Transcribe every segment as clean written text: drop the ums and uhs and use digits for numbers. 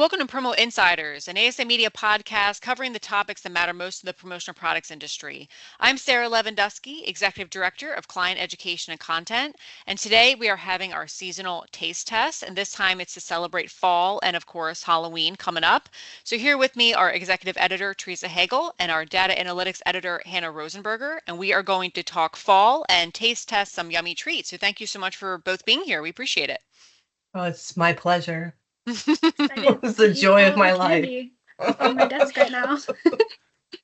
welcome to Promo Insiders, an ASI Media podcast covering the topics that matter most to the promotional products industry. I'm Sarah Lewandowski, Executive Director of Client Education and Content, and today we are having our seasonal taste test, and this time it's to celebrate fall and, of course, Halloween coming up. So here with me are Executive Editor Teresa Hagel and our Data Analytics Editor Hannah Rosenberger, and we are going to talk fall and taste test some yummy treats. So thank you so much for both being here. We appreciate it. Oh, it's my pleasure. It's the joy of my life. On my desk right now.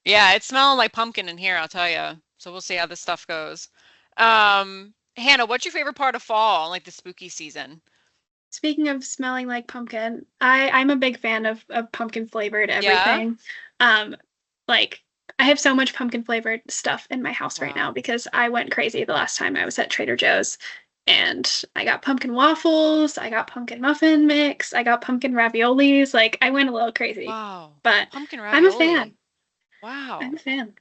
Yeah, it's smelling like pumpkin in here, I'll tell you. So we'll see how this stuff goes. Hannah, what's your favorite part of fall, like the spooky season? Speaking of smelling like pumpkin, I'm a big fan of pumpkin flavored everything. Yeah? Like I have so much pumpkin flavored stuff in my house right Wow. now because I went crazy the last time I was at Trader Joe's. And I got pumpkin waffles, I got pumpkin muffin mix, I got pumpkin raviolis. Like, I went a little crazy. Wow. But pumpkin I'm a ravioli. fan. Wow. I'm a fan.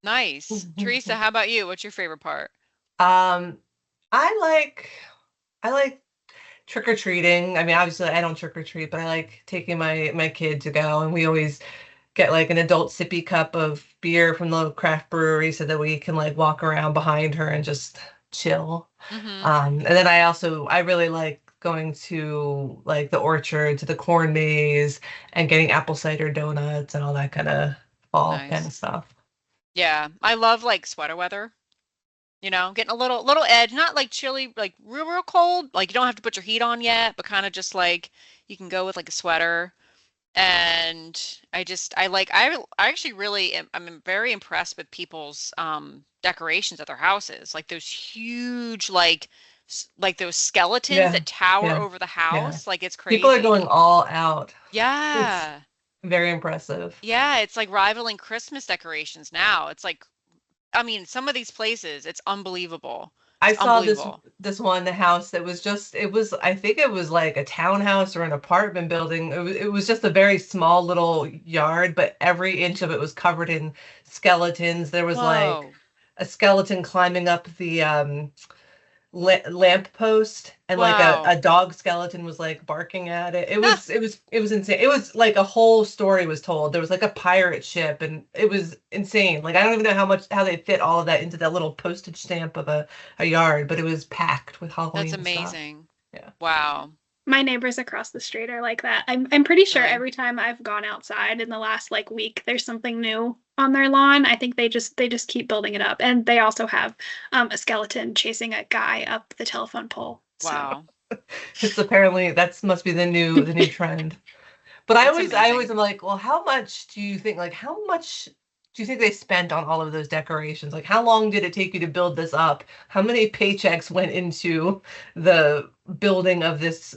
Nice. Teresa, how about you? What's your favorite part? I like trick-or-treating. I mean, obviously I don't trick-or-treat, but I like taking my kid to go, and we always get like an adult sippy cup of beer from the craft brewery so that we can like walk around behind her and just chill. And then I really like going to like the orchard, to the corn maze, and getting apple cider donuts and all that kind of fall kind of stuff. Yeah, I love like sweater weather. You know, getting a little edge, not like chilly, like real cold. Like you don't have to put your heat on yet, but kind of just like you can go with like a sweater. And I actually really I'm very impressed with people's decorations at their houses, like those huge like those skeletons that tower over the house. Like it's crazy. People are going all out. Yeah. It's very impressive. Yeah, it's like rivaling Christmas decorations now. It's like, I mean, some of these places, it's unbelievable. I saw this one house that was I think it was like a townhouse or an apartment building. It was just a very small little yard, but every inch of it was covered in skeletons. There was like a skeleton climbing up the lamp post, and like a dog skeleton was like barking at it. It was insane. It was like a whole story was told. There was like a pirate ship, and it was insane. Like I don't even know how they fit all of that into that little postage stamp of a yard, but it was packed with Halloween. That's amazing. Stuff. Yeah. Wow. My neighbors across the street are like that. I'm pretty sure every time I've gone outside in the last like week, there's something new on their lawn. I think they just keep building it up, and they also have a skeleton chasing a guy up the telephone pole. Wow. So. It's apparently must be the new trend. But I always am like, well, how much do you think they spent on all of those decorations? Like, how long did it take you to build this up? How many paychecks went into the building of this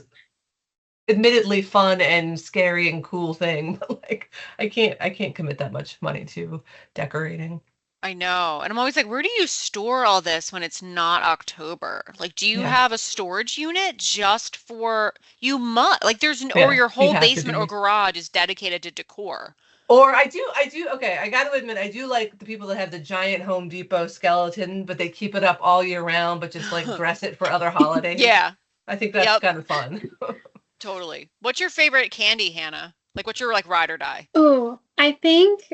admittedly fun and scary and cool thing? But like, I can't commit that much money to decorating. I know. And I'm always like, where do you store all this when it's not October? Like, do you have a storage unit just for like or your whole basement or garage is dedicated to decor? Or I do, okay, I got to admit, I do like the people that have the giant Home Depot skeleton, but they keep it up all year round, but just like dress it for other holidays. Yeah. I think that's kind of fun. Totally. What's your favorite candy, Hannah? Like, what's your like ride or die? Oh, I think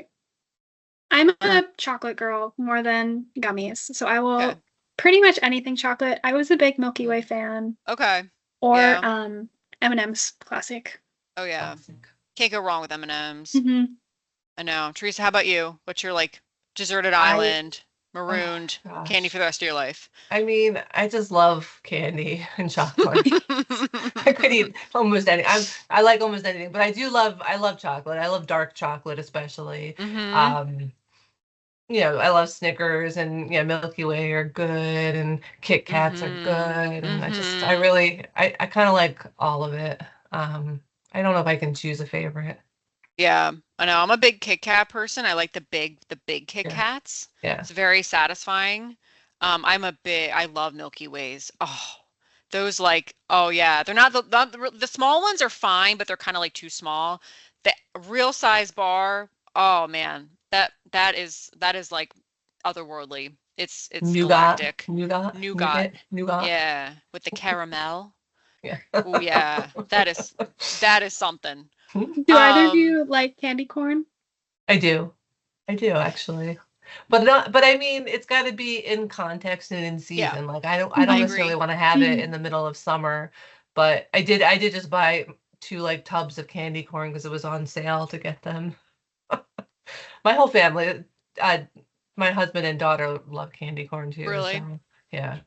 I'm a chocolate girl more than gummies. So I will pretty much anything chocolate. I was a big Milky Way fan. Okay. Or M&M's, classic. Oh yeah. Classic. Can't go wrong with M&M's. Mm-hmm. I know. Teresa, how about you? What's your like deserted island, marooned candy for the rest of your life? I mean, I just love candy and chocolate. I could eat almost anything. I like almost anything, but I love chocolate. I love dark chocolate especially. Mm-hmm. You know, I love Snickers, and Milky Way are good, and Kit Kats are good, and I kind of like all of it. I don't know if I can choose a favorite. Yeah, I know. I'm a big Kit Kat person. I like the big Kit Kats. Yeah. It's very satisfying. I love Milky Ways. Oh, those like, oh yeah, they're not the small ones are fine, but they're kind of like too small. The real size bar, oh man, that is like otherworldly. It's galactic. Nougat. Yeah, with the caramel. Yeah. Oh yeah, that is something. Do either of you like candy corn? I do actually. But I mean, it's got to be in context and in Yeah, season. Like I don't I necessarily agree. want to have it in the middle of summer, but I did just buy 2 like tubs of candy corn because it was on sale to get them. My whole family, uh, my husband and daughter love candy corn too, Really? so yeah.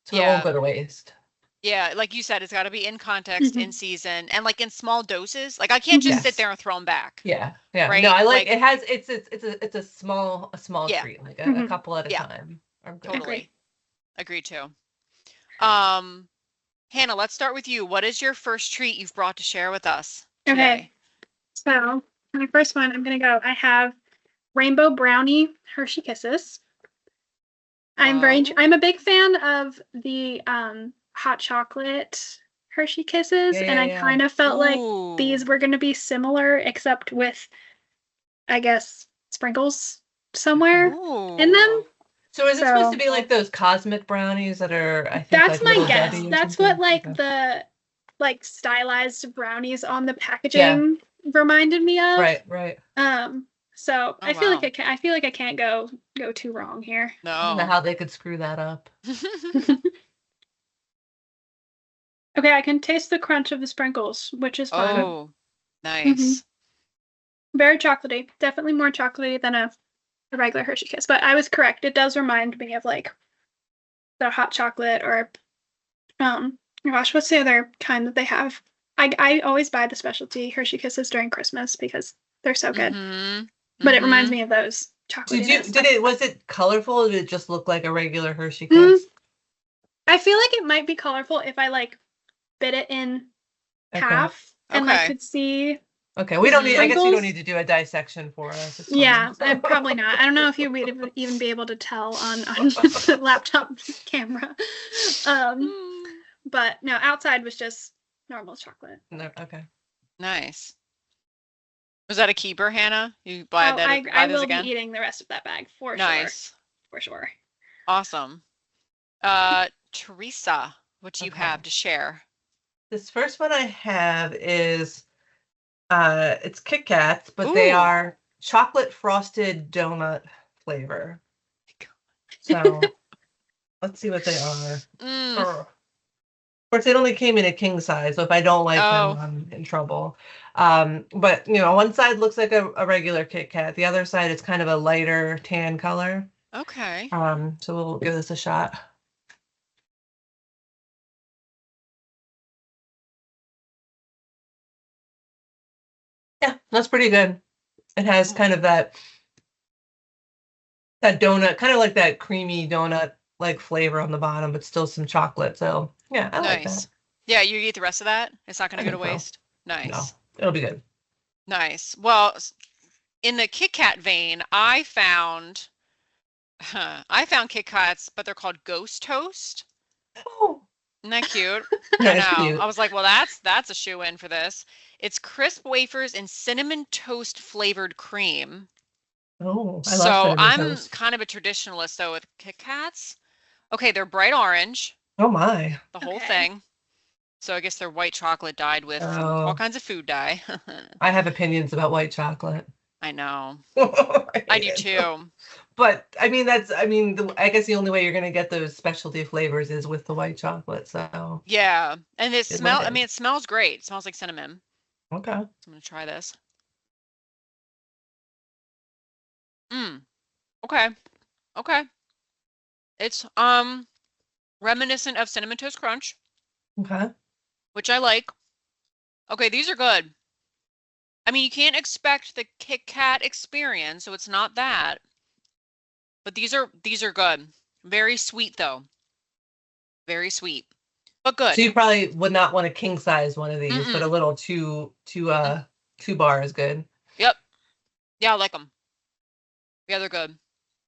So it won't Yeah. go to waste. Yeah, like you said, it's got to be in context, in Mhm. season, and like in small doses. Like I can't just sit Yes. there and throw them back, Yeah. Yeah. No, right? I like Like, it has it's a small yeah, treat, like a Mhm. couple at a yeah, time are good. Agree. totally. Agree too. Um, Hannah, let's start with you. What is your first treat you've brought to share with us Okay, today? so my first one, I'm gonna go. I have rainbow brownie Hershey Kisses. Whoa. I'm a big fan of the hot chocolate Hershey Kisses, Yeah, and yeah, I yeah. kind of felt like Ooh. these were gonna be similar, except with, I guess, sprinkles somewhere in them. Ooh. So is it supposed to So be like those cosmic brownies that are, I think, that's like my Little guess. Debbie or That's what something? like Okay. the stylized brownies on the Yeah, packaging reminded me of. right. So Oh, wow. I feel like I can't go too wrong here. I don't know No. how they could screw that up. Okay, I can taste the crunch of the sprinkles, which is fun. Oh, hmm nice. Very chocolatey. Definitely more chocolatey than a regular Hershey Kiss. But I was correct. It does remind me of like the hot chocolate or gosh, what's the other kind that they have? I always buy the specialty Hershey Kisses during Christmas because they're so good. Mm-hmm. But it reminds Mm-hmm. me of those chocolatiness. Was it colorful or did it just look like a regular Hershey Mm, Kiss? I feel like it might be colorful if I like bit it in Okay. half and like Okay. could see Okay, Mhm. I guess you don't sprinkles. need to do a dissection for us. It's fine. Yeah, probably not. I don't know if you would even be able to tell on the laptop camera. Um, Mm. but no, outside was just normal chocolate. No, okay. Nice. Was that a keeper, Hannah? You buy Oh, that, I buy those will be again? eating the rest of that bag for sure. Nice. For sure. Awesome. Teresa, what do you Okay. have to share? This first one I have is it's Kit Kats, but they Ooh. are chocolate frosted donut flavor. So let's see what they are. Mm. Of course, it only came in a king size, so if I don't like them, Oh, I'm in trouble. But you know, one side looks like a regular Kit Kat. The other side is kind of a lighter tan color. okay. So we'll give this a shot. Yeah, that's pretty good. It has kind of that donut, kind of like that creamy donut like flavor on the bottom, but still some chocolate. So yeah, I like that. Nice. Yeah, you eat the rest of that? It's not going I to go to think so. waste? No, Nice. it'll be good. Nice. Well, in the Kit Kat vein, I found Kit Kats, but they're called Ghost Toast. Oh, Isn't that cute? I that's know. I cute. was like, well, that's a shoe-in for this. It's crisp wafers and cinnamon toast flavored cream. Oh, I love So cinnamon I'm toast. kind of a traditionalist though with Kit Kats. Okay, they're bright orange, Oh my. the whole Okay. thing. So I guess they're white chocolate dyed with all Oh, kinds of food dye. I have opinions about white chocolate. I know. I I hate do it. too. But I guess the only way you're gonna get those specialty flavors is with the white chocolate. So Yeah. And is what it is. it smells great. It smells like cinnamon. Okay. So I'm gonna try this. Mm. Okay. Okay. It's reminiscent of Cinnamon Toast Crunch, Okay. which I like. Okay, these are good. I mean, you can't expect the Kit Kat experience, so it's not that. But these are good. Very sweet though. Very sweet. But So good. you probably would not want a king size one of these, but a Mm-mm. little two bar is good. Yep. Yeah, I like them. Yeah, they're good.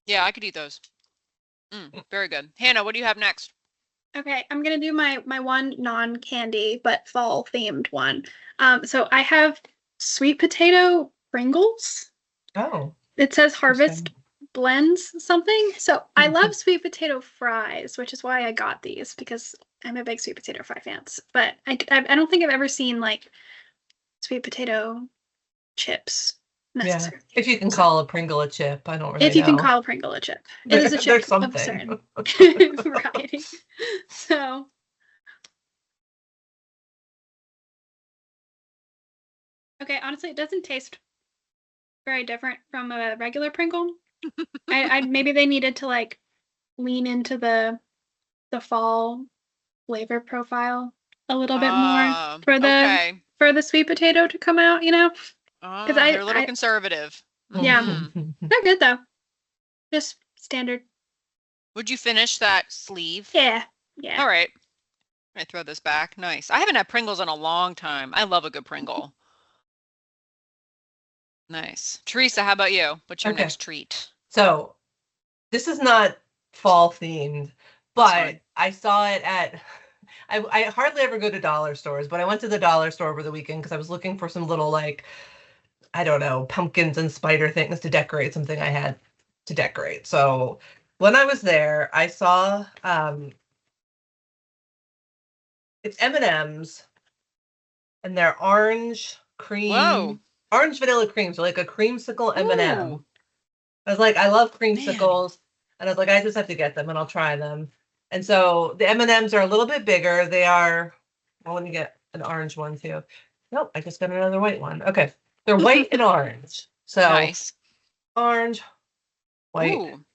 Yeah, I could eat those. Very good. Hannah, what do you have next? Okay, I'm gonna do my one non-candy but fall themed one. So I have sweet potato Pringles. Oh, It says Harvest interesting. Blends something. So I love sweet potato fries, which is why I got these because I'm a big sweet potato fry fan. But I don't think I've ever seen like sweet potato chips Yeah, necessarily. if you can call a Pringle a chip, I don't really If you can know. call a Pringle a chip. It is a There's chip of a something. certain variety. So, okay, honestly, it doesn't taste very different from a regular Pringle. I maybe they needed to like lean into the fall flavor profile a little bit more Okay. for the sweet potato to come out, you know? Because They're a little conservative. Yeah. Mhm. They're good though. Just standard. Would you finish that sleeve? Yeah. All right. I throw this back. Nice. I haven't had Pringles in a long time. I love a good Pringle. Nice. Teresa, how about you? What's your Okay. next treat? So this is not fall themed, but I saw it at, I hardly ever go to dollar stores, but I went to the dollar store over the weekend because I was looking for some little, like, I don't know, pumpkins and spider things to decorate something I had to decorate. So when I was there, I saw it's M&Ms and they're orange cream, Whoa. orange vanilla cream, so like a creamsicle M&M. Ooh. I was like, I love Man. creamsicles, and I was like, I just have to get them and I'll try them. And so the M&Ms are a little bit bigger. They are, well, let me get an orange one too. Nope, I just got another white one. Okay, they're white and orange. So Nice. orange, white. Ooh.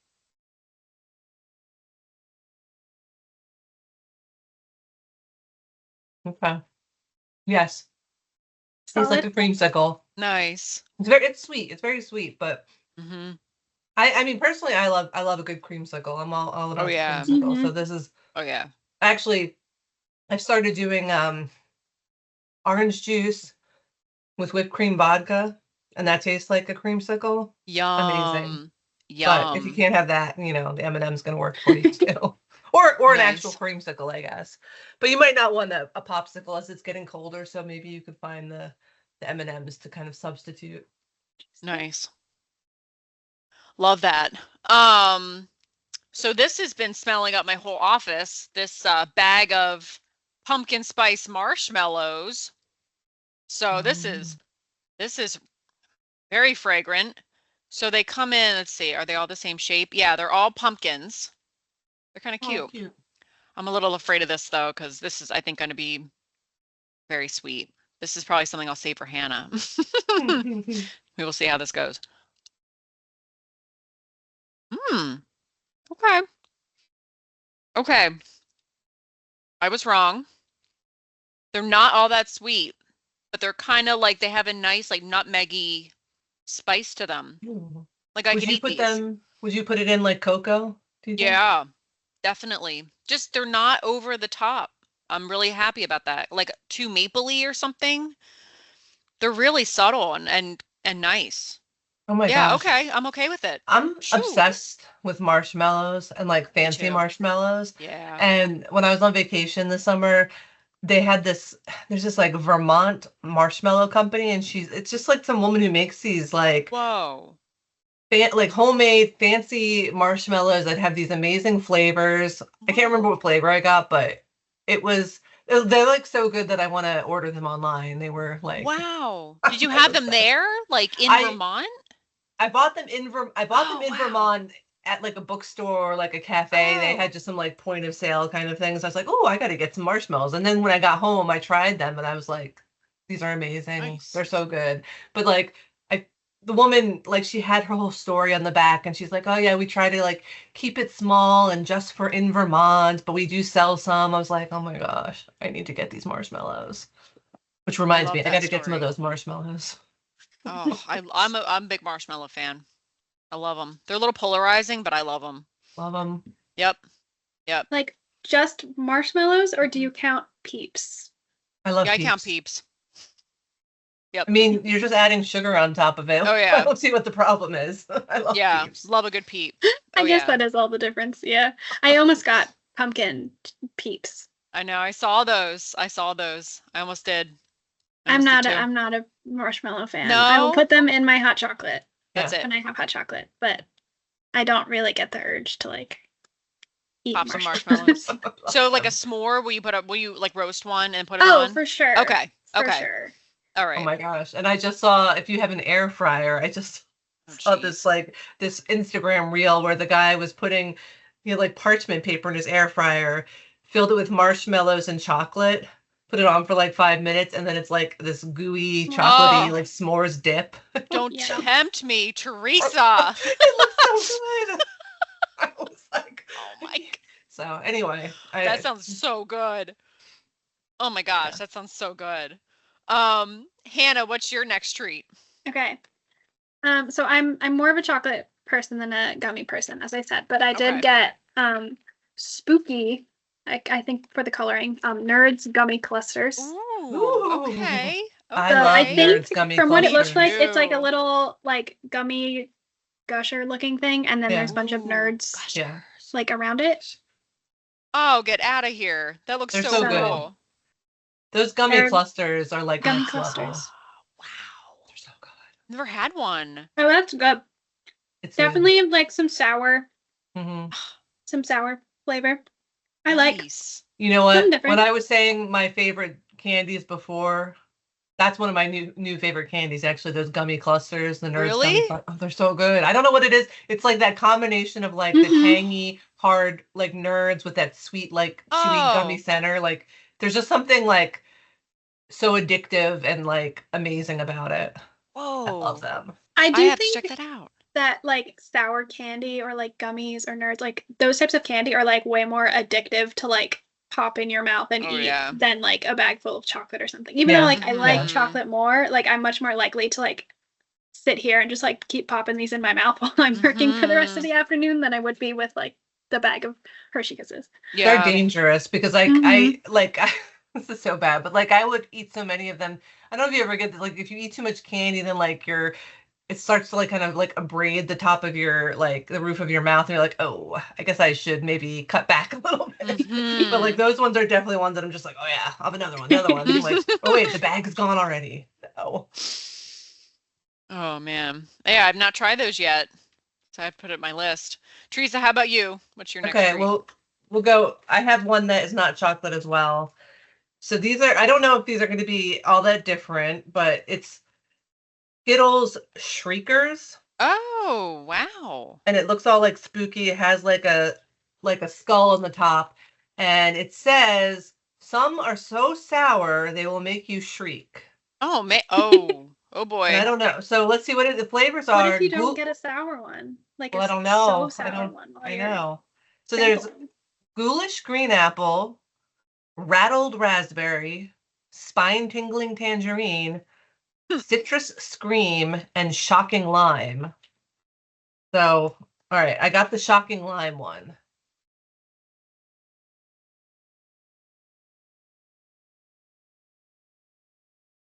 Okay. Yes. Tastes like Solid. a creamsicle. Nice. It's sweet. It's very sweet, but Mm-hmm. I mean personally I love a good creamsicle. I'm all about the yeah. creamsicle. So this is Oh yeah. actually I've started doing orange juice with whipped cream vodka, and that tastes like a creamsicle. Yum. Amazing. Yum. But if you can't have that, you know, the M&M's gonna work for you too. Or an actual Nice. creamsicle, I guess. But you might not want a popsicle as it's getting colder, so maybe you could find the M&M's to kind of substitute. Nice. Love that. So this has been smelling up my whole office. This bag of pumpkin spice marshmallows. So this is very fragrant. So they come in, let's see, are they all the same shape? Yeah, they're all pumpkins. They're kind of cute. Oh, cute. I'm a little afraid of this though, because this is, I think, going to be very sweet. This is probably something I'll save for Hannah. We will see how this goes. Okay. Okay. I was wrong. They're not all that sweet, but they're kind of like they have a nice like nutmeggy spice to them. Like I Would could you eat put these. them? Would you put it in like cocoa? Do you think? Yeah, definitely. Just they're not over the top. I'm really happy about that. Like too mapley or something. They're really subtle and nice. Oh my Yeah, gosh. okay. I'm okay with it. I'm Shoot. obsessed with marshmallows and like fancy too. marshmallows. Yeah. And when I was on vacation this summer, they had there's this like Vermont marshmallow company, and it's just like some woman who makes these like Whoa. like homemade fancy marshmallows that have these amazing flavors. I can't remember what flavor I got, but they're like so good that I want to order them online. They were like, wow. Did you have them there, like in Vermont? I bought them in Vermont at like a bookstore or like a cafe. They had just some like point of sale kind of things. I was like, oh, I got to get some marshmallows. And then when I got home, I tried them and I was like, these are amazing. Nice. They're so good. But like the woman, like she had her whole story on the back and she's like, oh yeah, we try to like keep it small and just for in Vermont, but we do sell some. I was like, oh my gosh, I need to get these marshmallows. Which reminds me, I got to get some of those marshmallows. Oh, I'm a big marshmallow fan. I love them. They're a little polarizing, but I love them. Love them. Yep. Yep. Like just marshmallows, or do you count Peeps? I love Peeps. I count Peeps. Yep. I mean, you're just adding sugar on top of it. Oh yeah. I don't see what the problem is. I love Peeps. Love a good Peep. I guess that is all the difference. Yeah. I almost got pumpkin Peeps. I know. I saw those. I almost did. I'm not a marshmallow fan. No? I will put them in my hot chocolate. That's it. When I have hot chocolate, but I don't really get the urge to like eat pop some marshmallows. So like a s'more, will you like roast one and put it on? Oh, for sure. Okay. For sure. All Oh right. my gosh. And I just saw, if you have an air fryer, I just Oh, saw geez. this Instagram reel where the guy was putting, like parchment paper in his air fryer, filled it with marshmallows and chocolate, put it on for like 5 minutes, and then it's like this gooey, chocolatey, Oh, like s'mores dip. don't Yeah. tempt me, Teresa. It looks so good. I was like, Oh my, so anyway, that sounds so good. Oh my yeah. gosh, that sounds so good. Hannah, what's your next treat? Okay. So I'm more of a chocolate person than a gummy person, as I said, but I did Okay. get spooky, I think for the coloring, Nerds gummy clusters. Ooh, Ooh. okay. I So I love Okay. think Nerds gummy from what it looks clusters. like, it's like a too. little like gummy gusher looking thing, and then Yeah. there's a bunch of Ooh, nerds Yeah. gushers. like around it. Oh, get out of here. That looks They're so so So good. cool. Those gummy they're clusters are like gummy next level. clusters. Wow. They're so good. Never had one. Oh, that's good. It's Definitely like some sour flavor. I like Nice. You know something what? different. When I was saying my favorite candies before, that's one of my new favorite candies. Actually, those gummy clusters, the Nerds gummy. Really? Oh, they're so good. I don't know what it is. It's like that combination of like the Mhm. tangy, hard like Nerds with that sweet like chewy gummy Oh, center. Like there's just something like so addictive and like amazing about it. I love whoa. them. I I do have to check think that out. that like sour candy or like gummies or nerds, like those types of candy are like way more addictive to like pop in your mouth and Oh, eat yeah. than like a bag full of chocolate or something. Even though Yeah. like I like Mhm. chocolate more, like I'm much more likely to like sit here and just like keep popping these in my mouth while I'm working for the rest of Mhm. the afternoon than I would be with like the bag of Hershey Kisses. They're Yeah. dangerous because Mhm. this is so bad, but like I would eat so many of them. I don't know if you ever get like if you eat too much candy, then like it starts to like kind of like abrade the top of your like the roof of your mouth, and you're like, oh, I guess I should maybe cut back a little bit. But like Mhm. those ones are definitely ones that I'm just like, oh yeah, I'll have another one. And I'm like, oh wait, the bag is gone already. No. Oh man. Yeah, I've not tried those yet. So I'd put it on my list. Teresa, how about you? What's your next Okay, treat? well we'll go. I have one that is not chocolate as well. So these are, I don't know if these are going to be all that different, but it's Skittles Shriekers, Oh, wow. and it looks all like spooky. It has like a skull on the top, and it says some are so sour they will make you shriek. Oh, oh And boy. I don't know. So let's see what the flavors What if are. you don't get a sour one? Like Well, I a don't so know. I sour don't. one while I you're know. So there's sampling. ghoulish green apple, rattled raspberry, spine tingling tangerine, citrus scream, and shocking lime. So, all right, I got the shocking lime one.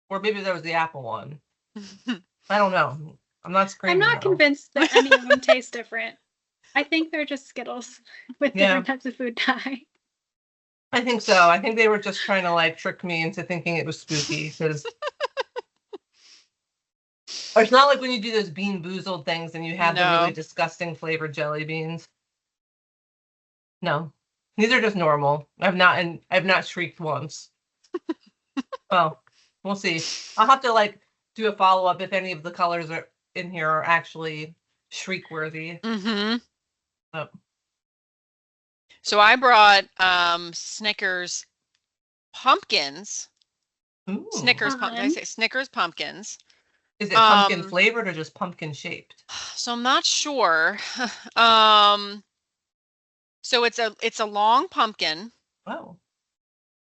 Or maybe that was the apple one. I don't know. I'm not I'm screaming not though. convinced that any of them taste different. I think they're just Skittles with Yeah, different types of food dye. I think so. I think they were just trying to like trick me into thinking it was spooky because it's not like when you do those Bean Boozled things and you have the really No. disgusting flavored jelly beans. No, these are just normal. I've not shrieked once. Well, we'll see. I'll have to like do a follow up if any of the colors are in here are actually shriek worthy. Mm-hmm. Oh. So I brought Snickers pumpkins. Ooh. Snickers did I Fun. say Snickers pumpkins? Is it pumpkin flavored or just pumpkin shaped? So I'm not sure. um so it's a long pumpkin. Oh.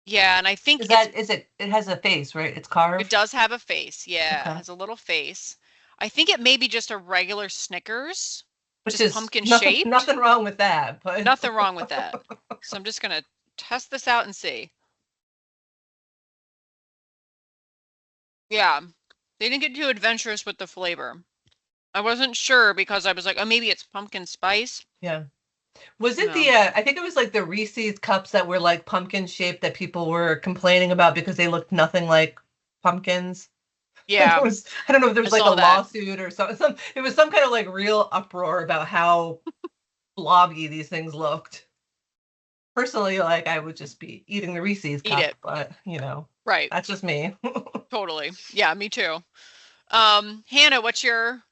Yeah, and I think It has a face, right? It's it carved? does have a face. Yeah, it Okay. has a little face. I think it may be just a regular Snickers, Which just is pumpkin shaped. nothing wrong with that, but Nothing wrong with that. So I'm just gonna test this out and see. Yeah, they didn't get too adventurous with the flavor. I wasn't sure because I was like, oh, maybe it's pumpkin spice. yeah. Was it No. the I think it was like the Reese's cups that were like pumpkin shaped that people were complaining about because they looked nothing like pumpkins? Yeah, I don't know if there I was like a saw that. lawsuit or some it was some kind of like real uproar about how blobby these things looked. personally, like, I would just be eating the Reese's Eat cup, it. but Right. that's just me. Totally. Yeah, me too. Hannah, what's your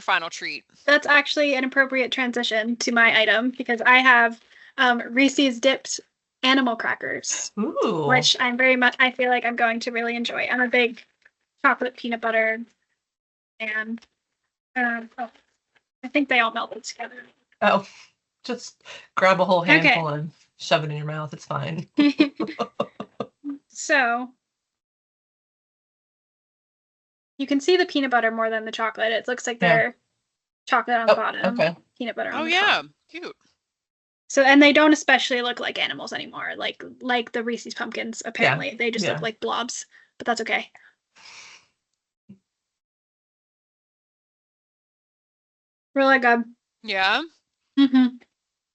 final treat? That's actually an appropriate transition to my item because I have Reese's dipped animal crackers, Ooh. which I feel like I'm going to really enjoy. I'm a big chocolate peanut butter fan. Oh, I think they all melted together. Oh, just grab a whole handful Okay. and shove it in your mouth. It's fine. So you can see the peanut butter more than the chocolate. It looks like they're chocolate on the bottom, okay. peanut butter on Oh the yeah, top. cute. So, and they don't especially look like animals anymore, like the Reese's pumpkins. Apparently, they just look like blobs, but that's okay. Really good. Yeah. Mm-hmm.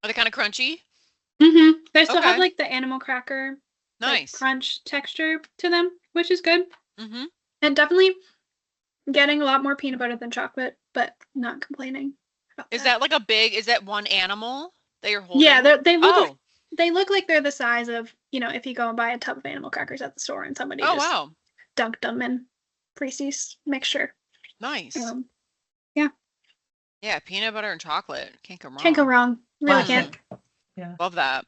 Are they kind of crunchy? Mm-hmm. They still have Okay. like the animal cracker, like Nice. crunch texture to them, which is good. Mm-hmm. And definitely getting a lot more peanut butter than chocolate, but not complaining about Is that like is that one animal that you're holding? Yeah, they look Oh. they look like they're the size of, if you go and buy a tub of animal crackers at the store and somebody Oh just wow. dunked them in Reese's mixture. Nice. Yeah. Yeah, peanut butter and chocolate. Can't go wrong. Can't go wrong. Really can't. Yeah. Love that.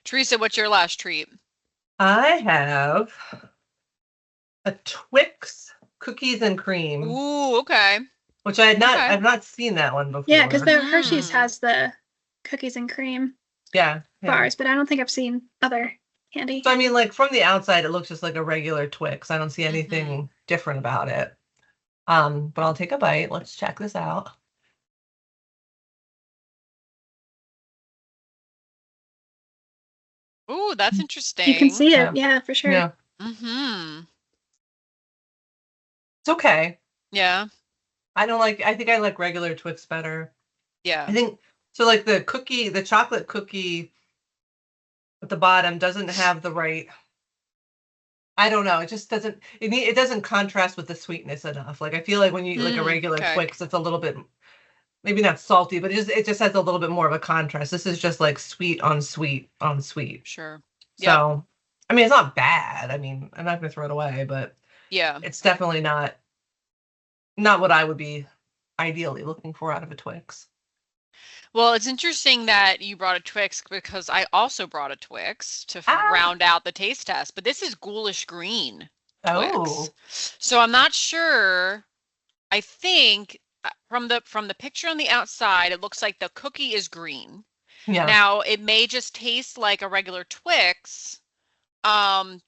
Teresa, what's your last treat? I have a Twix cookies and cream. Ooh, okay. Which I've not seen that one before. Yeah, because the Hershey's has the cookies and cream bars, but I don't think I've seen other candy. So I mean, like from the outside, it looks just like a regular Twix. I don't see anything different about it. But I'll take a bite. Let's check this out. Ooh, that's interesting. You can see it, yeah, for sure. Yeah. Mm-hmm. It's okay. Yeah. I think I like regular Twix better. Yeah. I think so. Like the chocolate cookie at the bottom doesn't have the right. I don't know. It just doesn't. It doesn't contrast with the sweetness enough. Like I feel like when you eat like a regular Twix, it's a little bit, maybe not salty, but it just has a little bit more of a contrast. This is just like sweet on sweet on sweet. Sure. So, I mean, it's not bad. I mean, I'm not gonna throw it away, but yeah, it's definitely not what I would be ideally looking for out of a Twix. Well, it's interesting that you brought a Twix because I also brought a Twix to round out the taste test, but this is ghoulish green Twix. Oh. So I'm not sure. I think from the picture on the outside, it looks like the cookie is green. Yeah. Now it may just taste like a regular Twix,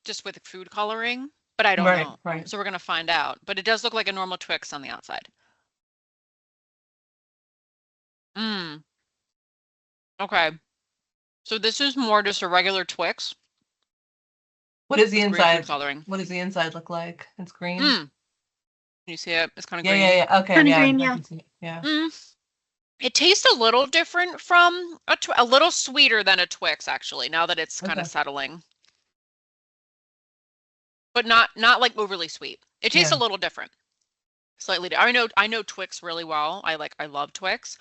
just with food coloring, but I don't know. Right. So we're gonna find out. But it does look like a normal Twix on the outside. Okay. So this is more just a regular Twix. What is the inside? Coloring. What does the inside look like? It's green. Can you see it? It's kind of green. Yeah. Okay. Kind of green, yeah. It tastes a little different from a little sweeter than a Twix, actually, now that it's kind of settling. But not like overly sweet. It tastes a little different. Slightly. I know Twix really well. I love Twix.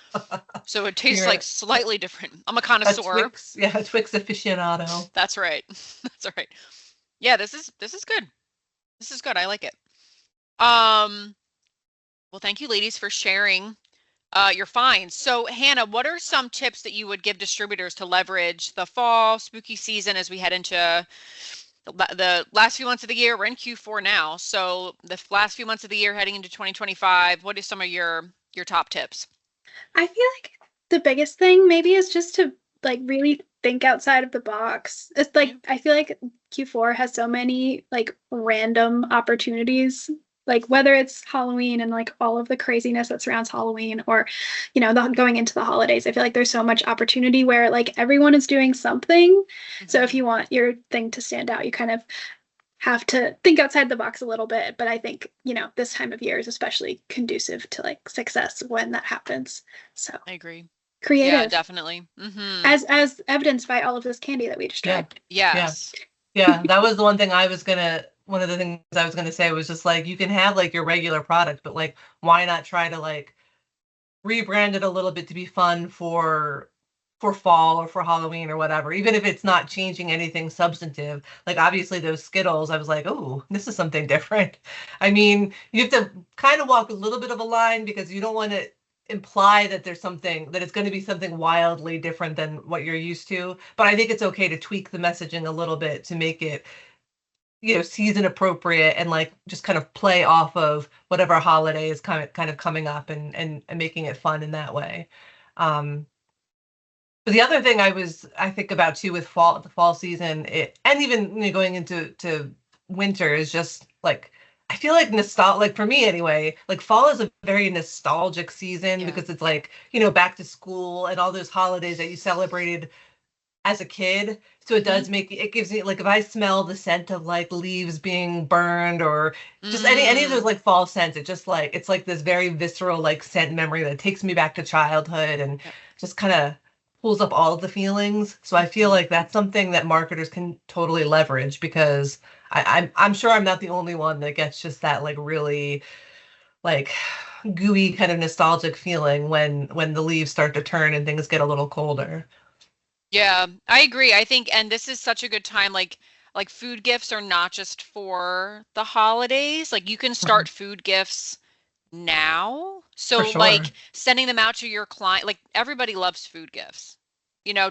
So it tastes like slightly different. I'm a connoisseur. A Twix aficionado. That's right. That's right. Yeah, this is good. This is good. I like it. Well, thank you ladies for sharing your finds. So Hannah, what are some tips that you would give distributors to leverage the fall spooky season as we head into the last few months of the year? We're in Q4 now, so the last few months of the year heading into 2025. What are some of your top tips? I feel like the biggest thing maybe is just to like really think outside of the box. It's like I feel like Q4 has so many like random opportunities, like whether it's Halloween and like all of the craziness that surrounds Halloween, or going into the holidays. I feel like there's so much opportunity where like everyone is doing something. So if you want your thing to stand out, you kind of have to think outside the box a little bit. But I think this time of year is especially conducive to like success when that happens. So I agree. Creative. Yeah, definitely. As evidenced by all of this candy that we just tried. Yes. Yeah, that was the one thing one of the things I was gonna say was just like, you can have like your regular product, but like, why not try to like rebrand it a little bit to be fun for for fall or for Halloween or whatever, even if it's not changing anything substantive. Like obviously those Skittles, I was like, oh, this is something different. I mean, you have to kind of walk a little bit of a line because you don't want to imply that there's something that it's going to be something wildly different than what you're used to. But I think it's okay to tweak the messaging a little bit to make it, season appropriate and like just kind of play off of whatever holiday is kind of coming up and making it fun in that way. But the other thing I think about too with the fall season, and even going into winter is just like I feel like like for me anyway, like fall is a very nostalgic season because it's like, back to school and all those holidays that you celebrated as a kid. So it does it gives me like if I smell the scent of like leaves being burned or just any of those like fall scents, it's like this very visceral like scent memory that takes me back to childhood and just kind of pulls up all of the feelings. So I feel like that's something that marketers can totally leverage because I'm sure I'm not the only one that gets just that like really like gooey kind of nostalgic feeling when the leaves start to turn and things get a little colder. Yeah, I agree. I think, and this is such a good time, like food gifts are not just for the holidays. Like you can start food gifts now. For So sure. like sending them out to your client, like everybody loves food gifts.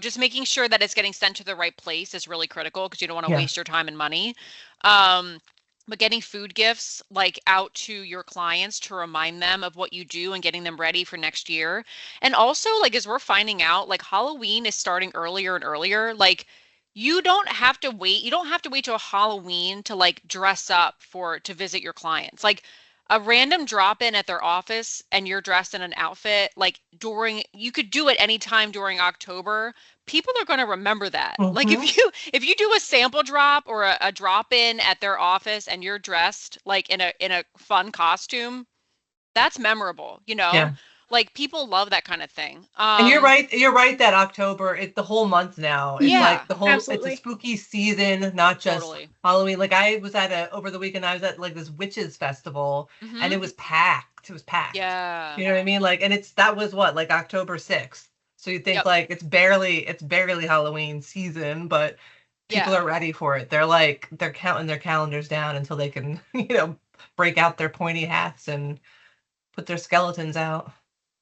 Just making sure that it's getting sent to the right place is really critical because you don't want to Yeah. waste your time and money. But getting food gifts like out to your clients to remind them of what you do and getting them ready for next year. And also like as we're finding out, like Halloween is starting earlier and earlier. Like you don't have to wait. You don't have to wait till Halloween to like dress up to visit your clients. Like a random drop in at their office and you're dressed in an outfit, like you could do it anytime during October. People are going to remember that. Like if you do a sample drop or a drop in at their office and you're dressed like in a fun costume, that's memorable, Yeah. Like people love that kind of thing. And you're right that October, it's the whole month now. It's Yeah, like it's a absolutely. spooky season, not just totally. Halloween. Like I was over the weekend, I was at like this witches festival and it was packed. It was packed. Yeah. You know what I mean? Like, and that was what, like October 6th. So you think Yep. like it's barely Halloween season, but people Yeah. are ready for it. They're counting their calendars down until they can, break out their pointy hats and put their skeletons out.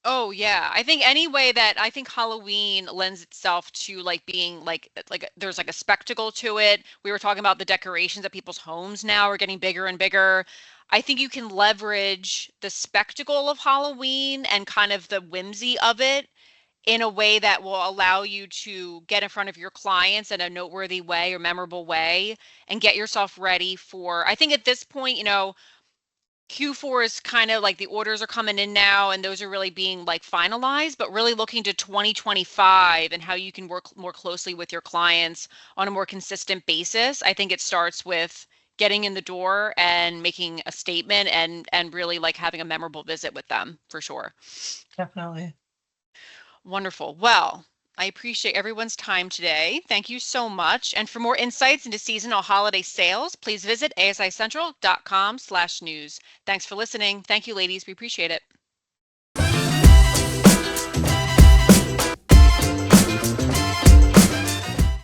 Oh yeah, I think Halloween lends itself to like being like there's like a spectacle to it. We were talking about the decorations at people's homes now are getting bigger and bigger. I think you can leverage the spectacle of Halloween and kind of the whimsy of it in a way that will allow you to get in front of your clients in a noteworthy way or memorable way and get yourself ready for, I think at this point, Q4 is kind of like the orders are coming in now and those are really being like finalized, but really looking to 2025 and how you can work more closely with your clients on a more consistent basis. I think it starts with getting in the door and making a statement and really like having a memorable visit with them for sure. Definitely. Wonderful. Well, I appreciate everyone's time today. Thank you so much. And for more insights into seasonal holiday sales, please visit asicentral.com/news. Thanks for listening. Thank you, ladies. We appreciate it.